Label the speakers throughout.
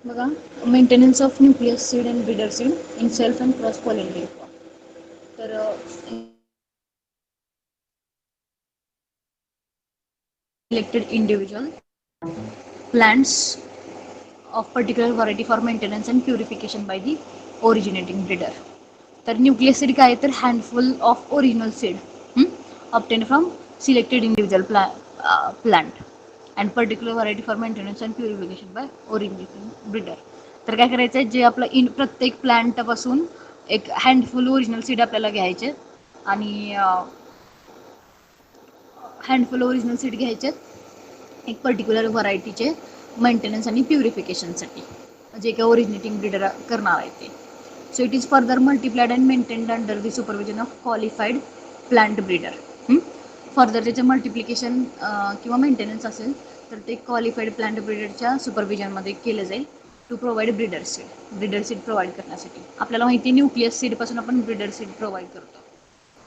Speaker 1: बघा, maintenance of nucleus seed and breeder seed in self and cross pollinated crop. तर selected individual plants of particular variety for maintenance and purification by the originating breeder. तर nucleus seed काय तर handful of original seed obtained from selected individual plant and particular variety for maintenance and purification by originating breeder. तर काय करायचं आहे, जे आपलं प्रत्येक प्लांटपासून एक हँडफुल ओरिजिनल सीड आपल्याला घ्यायचे आणि हँडफुल ओरिजिनल सीड घ्यायचे एक पर्टिक्युलर व्हरायटीचे मेंटेनन्स आणि प्युरिफिकेशनसाठी, जे काही ओरिजिनेटिंग ब्रीडर करणार आहे ते. So it is further multiplied and maintained under the supervision of qualified plant breeder. Further त्याचे मल्टिप्लिकेशन किंवा मेंटेनन्स असेल तर ते क्वालिफाईड प्लांट ब्रीडरच्या सुपरविजनमध्ये केलं जाईल to provide breeder seed provide करण्यासाठी. आपल्याला माहिती आहे न्यूक्लियस सीडपासून आपण ब्रीडर सीड प्रोव्हाइड करतो.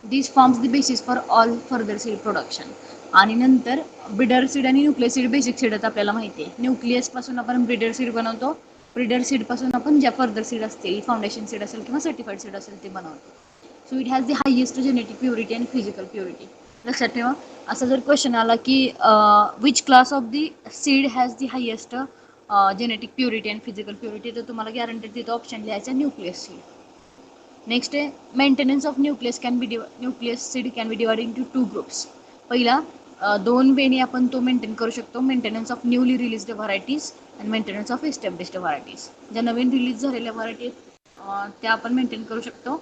Speaker 1: This forms the basis for all further seed production. आणि नंतर ब्रीडर सीड आणि न्यूक्लियस सीड बेसिक सीड आहेत आपल्याला माहिती आहे. न्यूक्लियसपासून आपण ब्रीडर सीड बनवतो, ब्रीडर सीडपासून आपण ज्या फर्दर सीड असतील, फाउंडेशन सीड असेल किंवा सर्टिफाईड सीड असेल ते बनवतो. So it has the highest genetic purity and physical purity. लक्षात ठेवा, असा जर क्वेश्चन आला की which class of the seed has the highest genetic purity and physical purity, तर तुम्हाला गॅरंटेड तिथं ऑप्शन लिहायचा न्यूक्लियस सीड. नेक्स्ट आहे maintenance of nucleus seed can B divide into two groups. पहिला दोन वेने आपण तो मेंटेन करू शकतो, maintenance of newly released varieties and maintenance of established varieties. ज्या नवीन रिलीज झालेल्या व्हरायटी त्या आपण मेंटेन करू शकतो.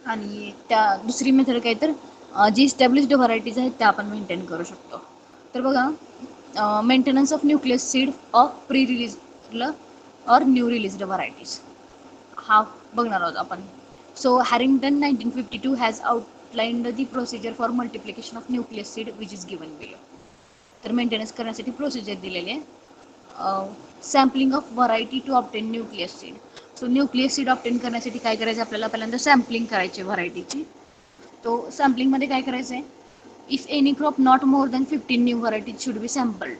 Speaker 1: आणि त्या दुसरी मेथड काय तर जी इस्टॅब्लिश्ड व्हरायटीज आहेत त्या आपण मेंटेन करू शकतो. तर बघा, maintenance of nucleus seed of pre release or new released varieties हा बघणार आहोत आपण. So Harrington 1952 has outlined the procedure for multiplication of nucleus seed which is given below. तर मेंटेनन्स करण्यासाठी प्रोसिजर दिलेली आहे. Sampling of variety to obtain nucleus seed. So nucleus seed obtain करण्यासाठी काय करायचं, आपल्याला पहिल्यांदा सॅम्पलिंग करायची व्हरायटीची. तो सॅम्पलिंगमध्ये काय करायचं आहे, if any crop not more than 15 new varieties should be sampled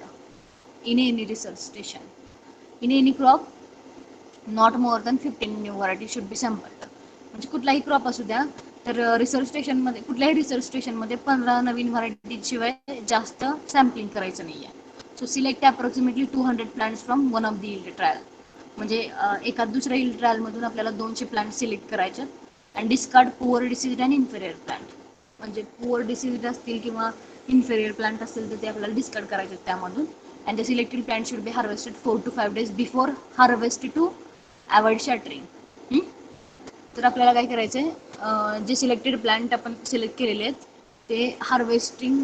Speaker 1: in any research station. In any crop not more than 15 new variety should be sampled. म्हणजे कुठलाही क्रॉप असू द्या, तर रिसर्च स्टेशनमध्ये कुठल्याही रिसर्च स्टेशनमध्ये 15 नवीन व्हरायटीशिवाय जास्त सॅम्पलिंग करायचं नाही आहे. So select approximately 200 plants from one of the yield trial. म्हणजे एका दुसऱ्या यील्ड ट्रायलमधून आपल्याला 200 प्लांट सिलेक्ट करायचे and discard poor deceased and inferior plant. म्हणजे पुअर डिसीज्ड असतील किंवा इन्फेरियर प्लांट असतील तर ते आपल्याला डिस्कार्ड करायचे त्यामधून. And the selected plant should be harvested 4 to 5 days before harvest to avoid shattering. तर आपल्याला काय करायचं आहे, जे सिलेक्टेड प्लांट आपण सिलेक्ट केलेले आहेत ते हार्वेस्टिंग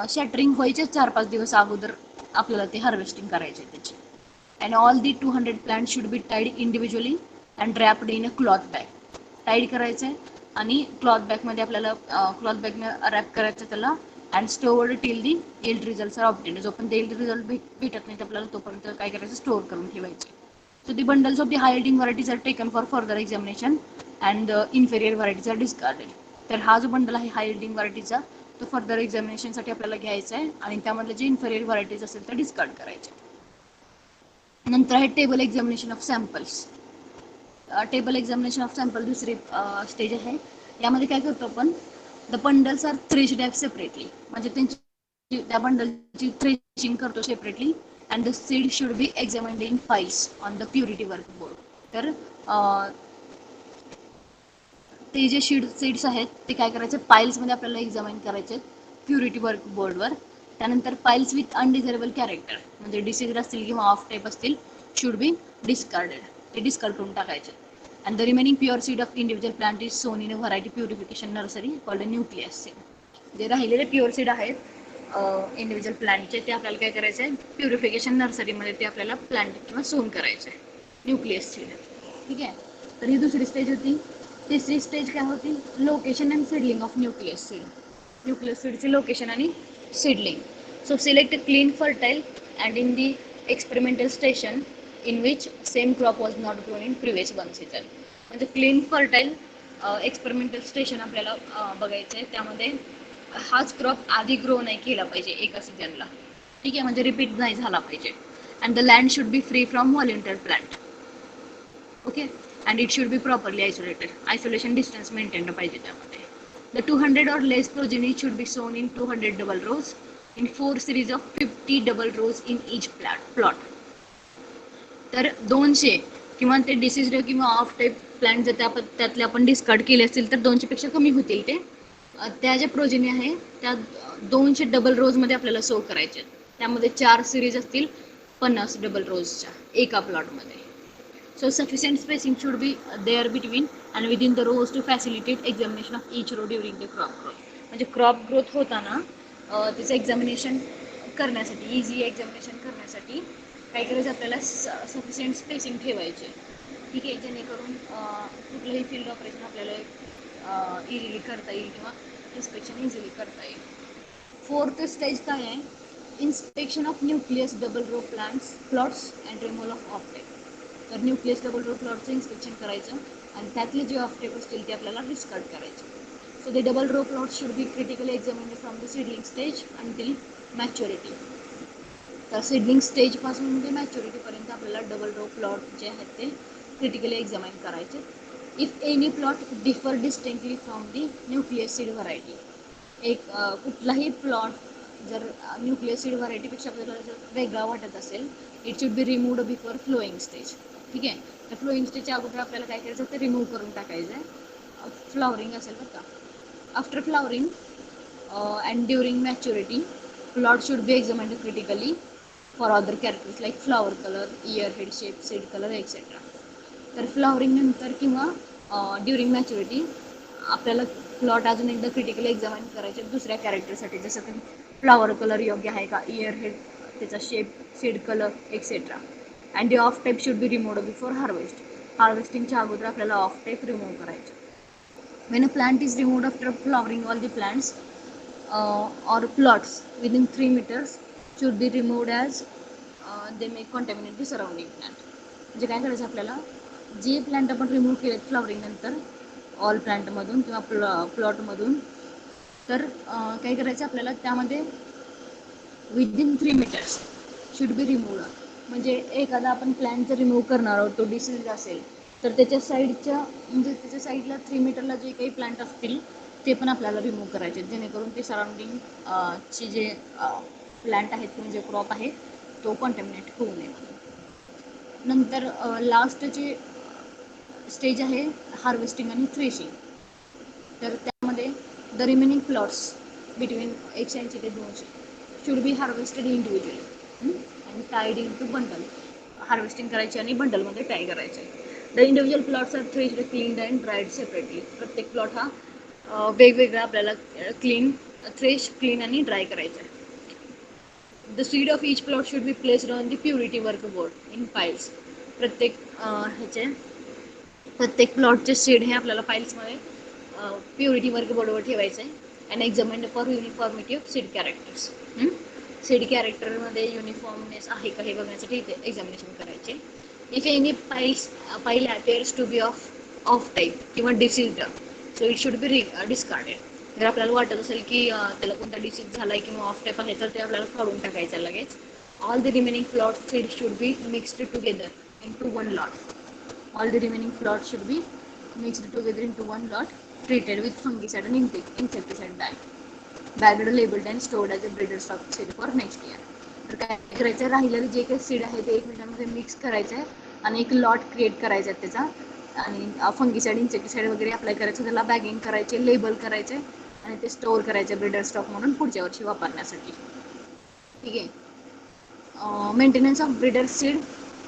Speaker 1: शॅटरिंग व्हायचे 4-5 दिवस अगोदर आपल्याला ते हार्वेस्टिंग करायचे त्याचे. And all the 200 plant should be tied individually and wrapped in a cloth bag. Tied करायचं आहे आणि क्लॉथ बॅगमध्ये आपल्याला क्लॉथ बॅगने रॅप करायचं त्याला and stored till the yield results are obtained. जोपर्यंत यील्ड रिझल्ट भेटत नाही आपल्याला तोपर्यंत काय करायचं, स्टोअर करून ठेवायचे. So the bundles of the high yielding varieties are taken for further examination and the inferior varieties are discarded. तर हा जो बंडल आहे हाय यील्डिंग व्हरायटीचा तो फर्दर एक्झामिनेशनसाठी आपल्याला घ्यायचा आहे आणि त्यामधले जे इन्फेरियर व्हरायटीज असेल तर डिस्कार्ड करायचे. नंतर आहे table examination of samples. Table examination of sample दुसरी स्टेज आहे. यामध्ये काय करतो आपण, the bundles are threshed separately. म्हणजे त्यांची त्या बंडलची थ्रेशिंग करतो separately and the seed should be examined in files on the purity work board. तर ते जे सीड्स आहेत ते काय करायचे, पाईल्समध्ये आपल्याला एक्झामिन करायचे प्युरिटी वर्क बोर्डवर. त्यानंतर पाईल्स विथ अनडिझायरेबल कॅरेक्टर म्हणजे डिसीज असतील किंवा ऑफ टाईप असतील शुड बी डिस्कार्डेड. ते डिस्कार्ड करून टाकायचे. And the remaining pure seed of individual plant is sown in a variety purification nursery called nucleus seed. जे राहिलेले प्युअर सीड आहेत इंडिव्हिज्युअल प्लांटचे ते आपल्याला काय करायचे आहे, प्युरिफिकेशन नर्सरीमध्ये ते आपल्याला प्लांट किंवा सोन करायचे न्यूक्लियस सीड. ठीक आहे, तर ही दुसरी स्टेज होती. तिसरी स्टेज काय होती, location and seedling of nucleus seed. Nucleus सीडचे लोकेशन आणि seedling. So select clean fertile and in the experimental station in which same crop was not grown in previous one season. म्हणजे clean fertile experimental station आपल्याला बघायचं आहे. त्यामध्ये हाच crop आधी grow नाही केला पाहिजे एका सीझनला. ठीक आहे, म्हणजे रिपीट नाही झाला पाहिजे. and the land should be free from voluntary plant. Okay, and it should be properly isolated. Isolation distance maintained पाहिजे त्यामध्ये. The 200 or less progeny should be sown in 200 double rows in 4 series of 50 double rows in each plot. तर 200 किंवा ते disease किंवा off type plant जर त्यातले आपण discard केले असतील तर 200 पेक्षा कमी होतील ते. त्या ज्या प्रोजेनी आहे त्या 200 डबल रोज मध्ये आपल्याला सो करायचे. त्यामध्ये 4 सिरीज असतील 50 डबल रोजच्या एका प्लॉटमध्ये. So sufficient spacing should be there between and within the rows to facilitate examination of each row during the crop growth. म्हणजे क्रॉप ग्रोथ होताना त्याचं एक्झामिनेशन करण्यासाठी, इझी एक्झामिनेशन करण्यासाठी काय करायचं आपल्याला सफिशियंट स्पेसिंग ठेवायचे. ठीक आहे, जेणेकरून कुठलंही फील्ड ऑपरेशन आपल्याला इझिली करता येईल किंवा इन्स्पेक्शन इझिली करता येईल. 4th स्टेज काय आहे? Inspection of nucleus double row plots and removal of offtake. तर न्यूक्लियस डबल रो प्लॉटचं इन्स्पेक्शन करायचं आणि त्यातले जे ऑफटेक असतील ते आपल्याला डिस्कार्ड करायचे. So the double row plot should be critically examined from the seedling stage until maturity. तर सीडलिंग स्टेजपासून ते मॅच्युरिटीपर्यंत आपल्याला डबल रो प्लॉट जे आहेत ते क्रिटिकली एक्झामाइन करायचे. If any plot differ distinctly from the nucleus seed variety. एक कुठलाही प्लॉट जर न्यूक्लियस सीड व्हरायटीपेक्षा आपल्याला जर वेगळा वाटत असेल, it should be removed before flowing stage. ठीक आहे, तर फ्लोईंग स्टेजच्या अगोदर आपल्याला काय करायचं ते रिमूव्ह करून टाकायचं आहे. फ्लावरिंग असेल बरं का. After flowering and during maturity plot should be examined critically for other characters like flower colour, year head shape, seed colour etcetera. तर फ्लावरिंग नंतर किंवा ड्युरिंग मॅच्युरिटी आपल्याला प्लॉट अजून एकदा क्रिटिकली एक्झामिन करायचे दुसऱ्या कॅरेक्टरसाठी, जसं की फ्लावर कलर योग्य आहे का, इयर हेड, त्याचा shape, seed colour etcetera. And the off type should be removed before harvest. हार्वेस्टिंगच्या अगोदर आपल्याला ऑफ टाईप रिमूव्ह करायचे. When a plant is removed after flowering, all the plants or plots within 3 meters should be removed as they may contaminate the surrounding plant. म्हणजे काय करायचं आपल्याला, जे plant आपण रिमूव्ह केले फ्लॉवरिंग नंतर ऑल प्लांटमधून किंवा प्लॉटमधून, तर काय करायचं आपल्याला त्यामध्ये within 3 meters should be removed. म्हणजे एखादा आपण प्लांट जर रिमूव्ह करणार आहोत, तो डिसीज असेल तर त्याच्या साईडच्या म्हणजे त्याच्या साईडला 3 मीटरला जे काही प्लांट असतील ते पण आपल्याला रिमूव्ह करायचे, जेणेकरून ते सराउंडिंग चे जे प्लांट आहेत किंवा जे क्रॉप आहे तो कॉन्टॅमिनेट होऊ नये. नंतर लास्टची स्टेज आहे हार्वेस्टिंग आणि थ्रेशिंग. तर त्यामध्ये द रिमेनिंग प्लॉट्स बिटवीन 180 ते 200 शुड बी हार्वेस्टेड इंडिव्हिज्युअली आणि tied into bundle. Harvesting करायची आणि बंडलमध्ये टाय करायचे. The individual plots are threshed, cleaned and dried separately. प्रत्येक प्लॉट हा वेगवेगळा आपल्याला थ्रेश, क्लीन आणि ड्राय करायचा आहे. The seed of each plot should be placed on the purity work board in piles. प्रत्येक प्लॉटचे सीड हे आपल्याला पाईल्समध्ये प्युरिटी वर्क बोर्डवर ठेवायचं आहे. And examined for uniformity of seed characters. Seed कॅरेक्टरमध्ये युनिफॉर्मनेस आहे का हे बघण्यासाठी इथे एक्झामिनेशन करायचे. इफ एनी पाईल अपेअर्स टू बी ऑफ टाईप किंवा deceased, so it should be discarded. जर आपल्याला वाटत असेल की त्याला कोणता डिसीज झाला आहे किंवा ऑफ टाईप आहे तर ते आपल्याला काढून टाकायचं लगेच. All the remaining plot seed should be mixed together into one lot. All the remaining plots should be mixed together into one lot, treated with fungicide and insecticide bag. Bagged, labeled and stored as a breeder stock seed for next year. तर काय करायचं, राहिलेले जे काही seed आहे ते एकमेकांमध्ये mix करायचं आहे आणि एक लॉट क्रिएट करायचा आहे त्याचा, आणि फंगिसाईड, इन्सेक्टिसाईड वगैरे अप्लाय करायचं, त्याला बॅगिंग करायचे, लेबल करायचे आणि ते स्टोअर करायचे ब्रीडर स्टॉक म्हणून पुढच्या वर्षी वापरण्यासाठी. ठीक आहे. मेंटेनन्स ऑफ ब्रीडर सीड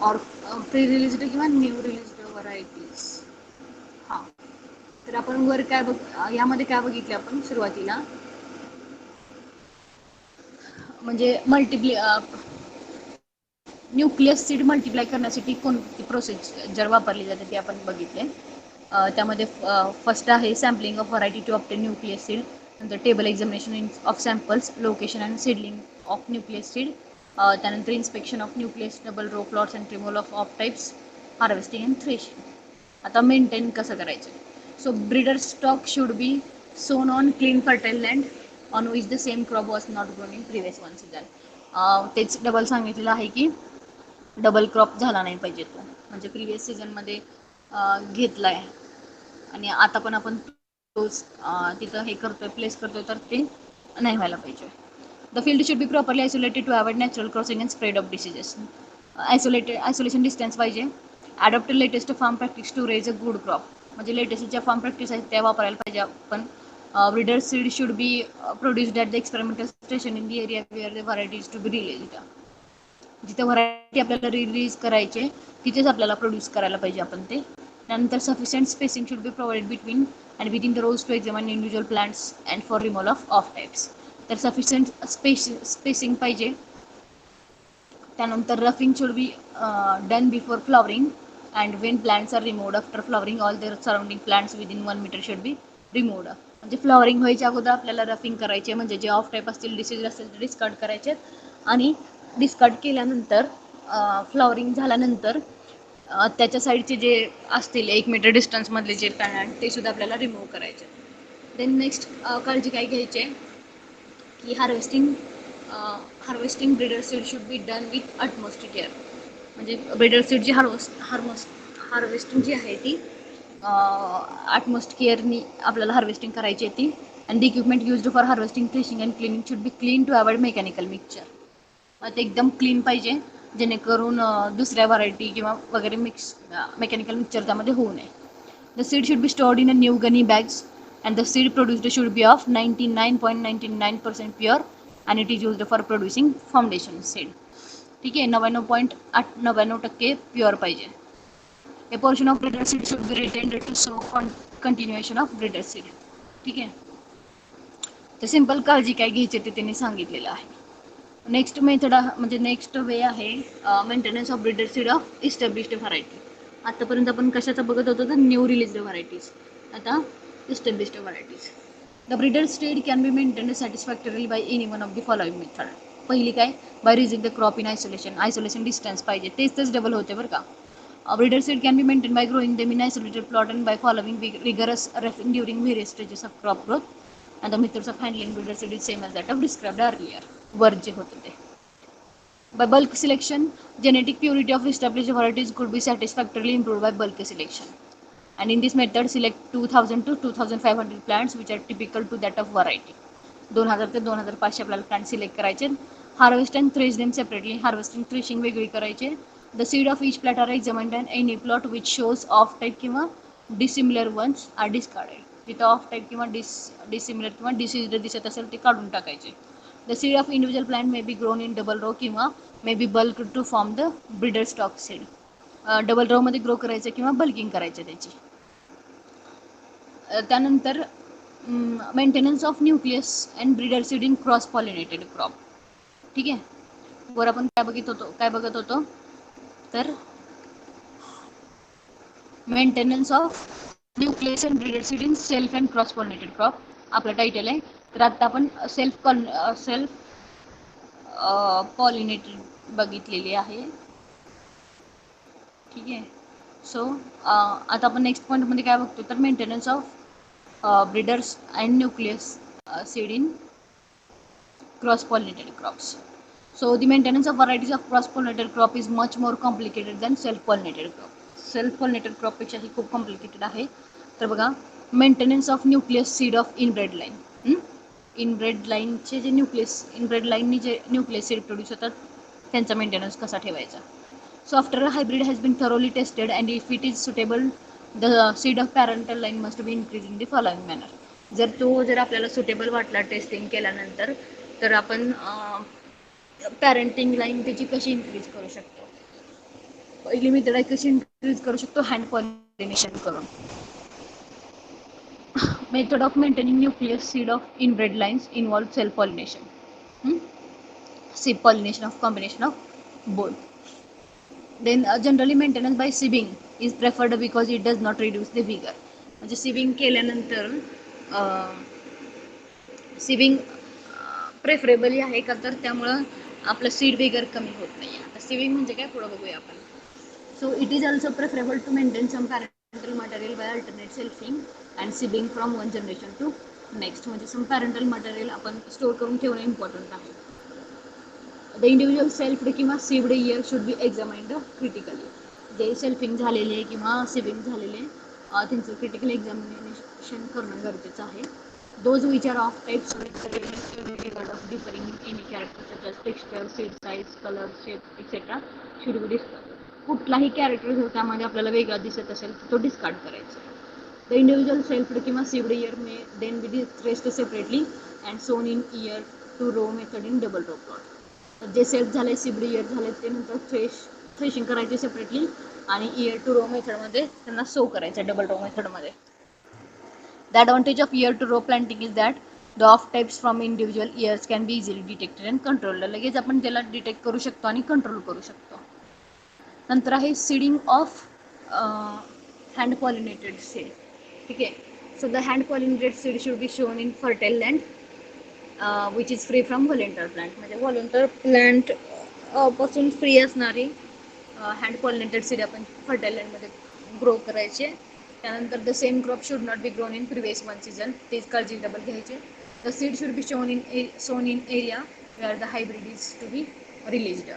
Speaker 1: और प्री रिलीज्ड किंवा न्यू रिलीज्ड व्हरायटीज. हां, तर आपण वर काय यामध्ये काय बघितले आपण सुरुवातीला, म्हणजे न्यूक्लियस सीड मल्टिप्लाय करण्यासाठी कोणती प्रोसिजर वापरली जाते ते आपण बघितले. त्यामध्ये फर्स्ट आहे sampling of variety to obtain nucleus seed. नंतर table examination of samples, location and seedling of nucleus seed. त्यानंतर inspection of nucleus double row plots and removal of types, harvesting and threshing. आता maintain कसं करायचं. So breeder stock should be sown on clean fertile land on which the same crop was not grown in previous one season. तेच double सांगितलेलं आहे की double crop झाला नाही पाहिजे तो, म्हणजे प्रिव्हियस सीझनमध्ये घेतलाय आणि आता पण आपण तोच तिथं हे करतोय, प्लेस करतोय, तर ते नाही व्हायला पाहिजे. The field should be properly isolated to avoid natural crossing and spread of diseases. Isolation distance पाहिजे. Adopt latest farm practice to raise a good crop, म्हणजे लेटेस्ट ज्या फार्म प्रॅक्टिस आहेत त्या वापरायला पाहिजे आपण. Breeder seed should be produced at the experimental station in the area where the varieties to be released. जिथे variety आपल्याला release करायचे तिथेच आपल्याला प्रोड्यूस करायला पाहिजे आपण ते. त्यानंतर sufficient spacing should be provided between and within the rows to examine individual plants and for removal of types. तर सफिशियंट स्पेसिंग पाहिजे. त्यानंतर roughing should be done before flowering and when plants are removed after flowering all their surrounding plants within 1 metre should be removed. म्हणजे flowering व्हायच्या अगोदर आपल्याला roughing करायचे, म्हणजे जे ऑफ टाईप असतील, डिसीज असतील ते डिस्कार्ड करायचे आणि डिस्कार्ड केल्यानंतर फ्लॉवरिंग झाल्यानंतर त्याच्या साईडचे जे असतील 1 मीटर डिस्टन्समधले जे प्लांट ते सुद्धा आपल्याला रिमूव्ह करायचे. देन नेक्स्ट काळजी काय घ्यायची की harvesting breeder seed should be done with utmost care. म्हणजे ब्रीडर सीडची हार्वेस्टिंग जी आहे ती अटमोस्ट केअरनी आपल्याला हार्वेस्टिंग करायची आहे ती. And the equipment used for harvesting, threshing and cleaning should be clean to avoid mechanical mixture. ते एकदम क्लीन पाहिजे जेणेकरून दुसऱ्या व्हरायटी किंवा वगैरे मेकॅनिकल मिक्सचर त्यामध्ये होऊ नये. The seed should be stored in a new gunny bags and the seed produced should be of 99.99% pure and it is used for producing foundation seed. ठीक आहे, 99.99% प्युअर पाहिजे. A portion of breeder seed should be retained to show continuation of breeder seed. ठीक आहे, तर simple काळजी काय घ्यायची ते त्यांनी सांगितलेलं आहे. नेक्स्ट मेथड म्हणजे नेक्स्ट वे आहे maintenance of breeder seed of established variety. आतापर्यंत आपण कशाचा बघत होतो तर न्यू रिलीज्ड व्हरायटीज, आता established varieties. The breeder seed can be maintained satisfactorily by any one of the following method. पहिली काय, by raising the crop in isolation distance पाहिजे, तेच डबल होते बरं का. Breeder seed can be maintain by growing them in isolated plot and by following rigorous roughing during various stages of crop growth. And the methods of handling breeder seed is same as that of described earlier. वर जे होते ते. By bulk selection, genetic purity of established varieties could be satisfactorily improved by bulk selection. And in this method, select 2000 to 2500 plants which are typical to that of variety. 2000 ते 2500 आपल्याला plant select करायचे. Harvest and thresh them separately. Harvesting threshing वेगळी करायचे. The seed of each plot are examined and any plot which shows off type किंवा dissimilar ones are discarded. तिथं off type किंवा dissimilar किंवा disease दिसत असेल ते काढून टाकायचे. The seed of individual plant may be grown in double row किंवा may be bulk to form the breeder stock seed. Double रोमध्ये grow करायचं किंवा बल्किंग करायचं त्याची. त्यानंतर maintenance of nucleus and breeder seed in cross pollinated crop. ठीक आहे, वर आपण काय बघत होतो तर maintenance of nucleus and breeder seed in self and cross pollinated crop आपलं टायटल आहे. तर आता आपण सेल्फ पॉलिनेटेड बघितलेली आहे. ठीक आहे, सो आता आपण नेक्स्ट पॉईंटमध्ये काय बघतो तर maintenance of breeders and nucleus seed in cross-pollinated crops. So the maintenance of varieties of cross-pollinated crop is much more complicated than self-pollinated crop. Self-pollinated crop पेक्षा ही खूप कॉम्प्लिकेटेड आहे. तर बघा, maintenance of nucleus seed of inbred line. Inbred लाईनचे जे inbred लाईननी जे nucleus seed produce होतात त्यांचा मेंटेनन्स कसा ठेवायचा. So after a hybrid has been thoroughly tested and if it is suitable, the seed of parental line must be increased in the following manner. जर आपल्याला suitable वाटला testing केल्यानंतर तर आपण पॅरेंटिंग लाईन त्याची कशी इन्क्रीज करू शकतो. पहिली मेथड आहे कशी इन्क्रीज करू शकतो, हँड पॉलिनेशन करून. Method of maintaining nucleus seed of inbred lines involve self pollination, seed pollination of combination of both. Then generally maintenance by sieving is preferred because it does not reduce the vigor. म्हणजे सिविंग केल्यानंतर सिविंग preferable आहे का तर त्यामुळं आपलं seed vigour कमी होत नाही. आता सिविंग म्हणजे काय पुढं बघूया आपण. So it is also preferable to maintain some parental material by alternate selfing and sibbing from one generation to next. म्हणजे सम पॅरेंटल मटेरियल आपण स्टोअर करून ठेवणं इम्पॉर्टंट आहे. द इंडिव्हिज्युअल सेल्फ किंवा sibbed ear should be examined critically. जे selfing झालेले किंवा सिविंग झालेले त्यांचं क्रिटिकल एक्झामिनेशन करणं गरजेचं आहे. Those which are of types of differing in any character such as texture, seed size, colour, shape etcetera should be discard. कुठलाही कॅरेक्टर जर त्यामध्ये आपल्याला वेगळा दिसत असेल तर तो डिस्कार्ड करायचा. द इंडिव्हिज्युअल सेल्फ किंवा sibbed ear may then be threshed separately and sown in ear to row method in double row plot. तर जे सेल्फ झाले, सिव्ड इयर झाले ते नंतर थ्रेशिंग करायचे सेपरेटली आणि इयर टू रो मेथडमध्ये त्यांना सो करायचं डबल रो मेथडमध्ये. The advantage of ear to row planting is that the off types from individual ears can be easily detected and controlled. लगेच आपण त्याला डिटेक्ट करू शकतो आणि कंट्रोल करू शकतो. नंतर आहे seeding of hand pollinated seed. ठीक आहे. So the hand pollinated seed should be sown in fertile land which is free from volunteer plant. म्हणजे व्हॉलेंटर प्लांट पासून फ्री असणारी हँड पॉलिनेटेड सीड आपण फर्टाईल लँडमध्ये ग्रो करायचे. त्यानंतर the same crop should not be grown in previous one season. तेच काळजी double घ्यायचे. The seed should be sown in area where the hybrid is to be released.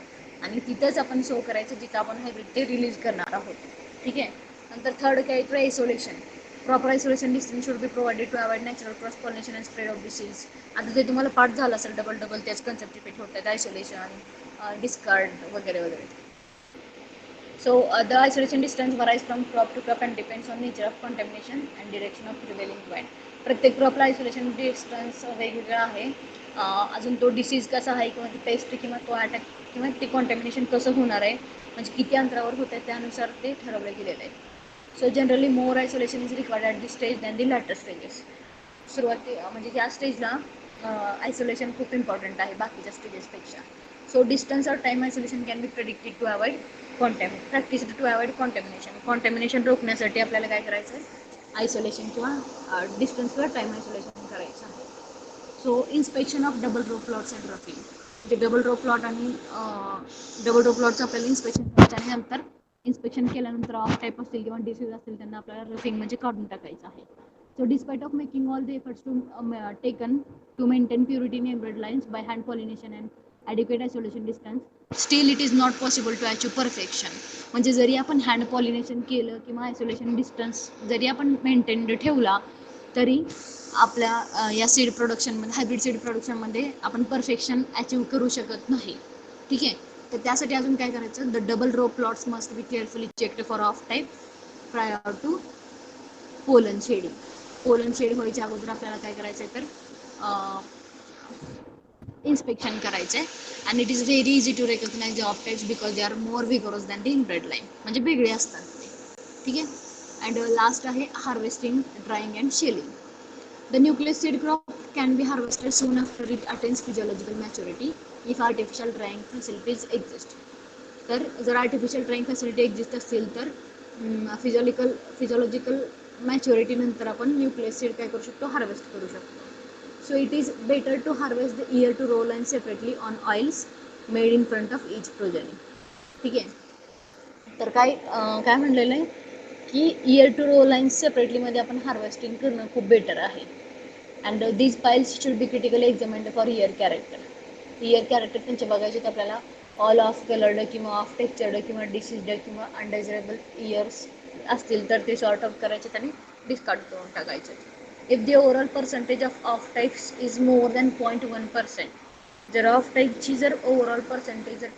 Speaker 1: आणि तिथंच आपण सो करायचं जिथं आपण हायब्रिड ते रिलीज करणार आहोत. ठीक आहे. नंतर थर्ड काय तर isolation. Proper isolation distance should be provided to avoid natural cross pollination and spread of disease. आता ते तुम्हाला पाठ झालं असेल डबल त्याच कन्सेप्ट रिपीट होतात. आयसोलेशन, डिस्कार्ड वगैरे वगैरे. So the isolation distance varies from crop to crop and depends on nature of contamination and direction of prevailing wind. प्रत्येक क्रॉपला आयसोलेशन डिस्टन्स वेगवेगळा आहे. अजून तो डिसीज कसा आहे किंवा ती पेस्ट किंवा तो अटॅक किंवा ते कॉन्टॅमिनेशन कसं होणार आहे म्हणजे किती अंतरावर होत आहे त्यानुसार ते ठरवलं गेलेलं आहे. So generally more isolation is required at the stage than the later stages. सुरुवाती म्हणजे या स्टेजला आयसोलेशन खूप इम्पॉर्टंट आहे बाकीच्या स्टेजेसपेक्षा. सो डिस्टन्स और time isolation can be predicted to avoid practice to avoid contamination रोखण्यासाठी आपल्याला काय करायचं आहे आयसोलेशन किंवा डिस्टन्स किंवा टाइम आयसोलेशन करायचं आहे. So inspection of double row plots and roughing. म्हणजे डबल रो प्लॉट आणि डबल रो प्लॉटचं आपल्याला इन्स्पेक्शन करायचं आणि नंतर इन्स्पेक्शन केल्यानंतर ऑफ टाईप असतील किंवा डिसीज असतील त्यांना आपल्याला रफिंग म्हणजे काढून टाकायचं आहे. So despite of making all the efforts taken to maintain purity in hybrid lines by hand pollination and adequate isolation distance, still it is not possible to achieve perfection. म्हणजे जरी आपण हँड पॉलिनेशन केलं किंवा isolation distance जरी आपण maintain ठेवला तरी आपल्या या सीड प्रोडक्शनमध्ये हायब्रिड सीड प्रोडक्शनमध्ये आपण परफेक्शन अचीव करू शकत नाही. ठीक आहे. तर त्यासाठी अजून काय करायचं the double row plots must be carefully checked for off type prior to pollen shedding. Pollen shed व्हायच्या अगोदर आपल्याला काय करायचं आहे तर इन्स्पेक्शन करायचं आहे. And it is very easy to recognise the off types because they are more vigorous than the inbred line. म्हणजे वेगळे असतात ते. ठीक आहे. अँड लास्ट आहे harvesting, drying and shelling. The nucleus seed crop can be harvested soon after it attains physiological maturity if artificial drying facilities exist. तर जर आर्टिफिशियल ड्राईंग फॅसिलिटी एक्झिस्ट असतील तर फिजिओलॉजिकल मॅच्युरिटी नंतर आपण न्यूक्लियस सीड काय करू शकतो हार्वेस्ट करू शकतो. So it is better to harvest the ear to row line separately on oils made in front of each progeny. ठीक आहे. तर काय म्हणलेलं आहे की इयर टू रो लाईन्स सेपरेटलीमध्ये आपण हार्वेस्टिंग करणं खूप बेटर आहे. And these piles should be critically examined for ear character. Ear character त्यांचे बघायचे तर आपल्याला ऑल ऑफ कलर्ड किंवा ऑफ टेक्स्चर्ड किंवा डिसीज्ड किंवा अनडिझायरेबल इयर्स असतील तर ते सॉर्ट ऑफ करायचे आणि डिस्कार्ड करून टाकायचे. If the overall percentage of types is more than 0.1%. जर ऑफ टाईपची जर ओव्हरऑल पर्सेंटेज जर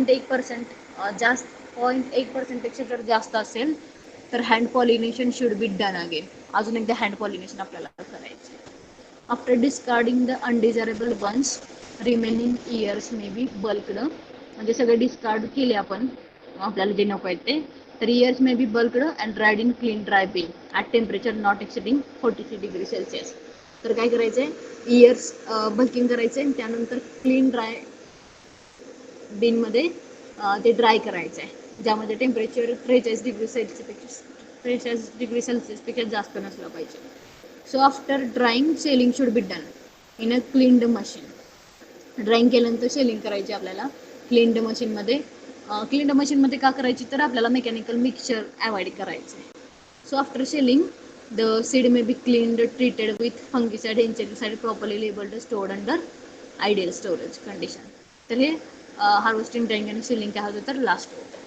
Speaker 1: 1% जास्त 0.1%पेक्षा जर जास्त असेल तर hand pollination should be done again. अजून एकदा हँड पॉलिनेशन आपल्याला करायचं. After discarding the undesirable ones remaining ears may be bulked. म्हणजे सगळे डिस्कार्ड केले आपण आपल्याला जे नको आहेत ते तर ears may be bulked and dried in clean dry bin at temperature not exceeding 43 degree Celsius. तर काय करायचं आहे इयर्स बल्किंग करायचं आहे त्यानंतर क्लीन ड्राय बिनमध्ये ते ड्राय करायचं आहे ज्यामध्ये टेम्परेचर 43 डिग्री सेल्सिअसपेक्षा जास्त नसलं पाहिजे. So after drawing selling should be done in a cleaned machine. Drawing केल्यानंतर सेलिंग करायची आपल्याला क्लीन्ड मशीनमध्ये. क्लीन्ड मशीनमध्ये का करायची तर आपल्याला मेकॅनिकल मिक्सचर अवॉइड करायचं आहे. So after selling the seed may be cleaned treated with fungicide insecticide properly labelled stored under ideal storage condition. तर हे हार्वेस्टिंग, ड्रायिंग आणि सेलिंग काय होतं तर लास्ट होतं.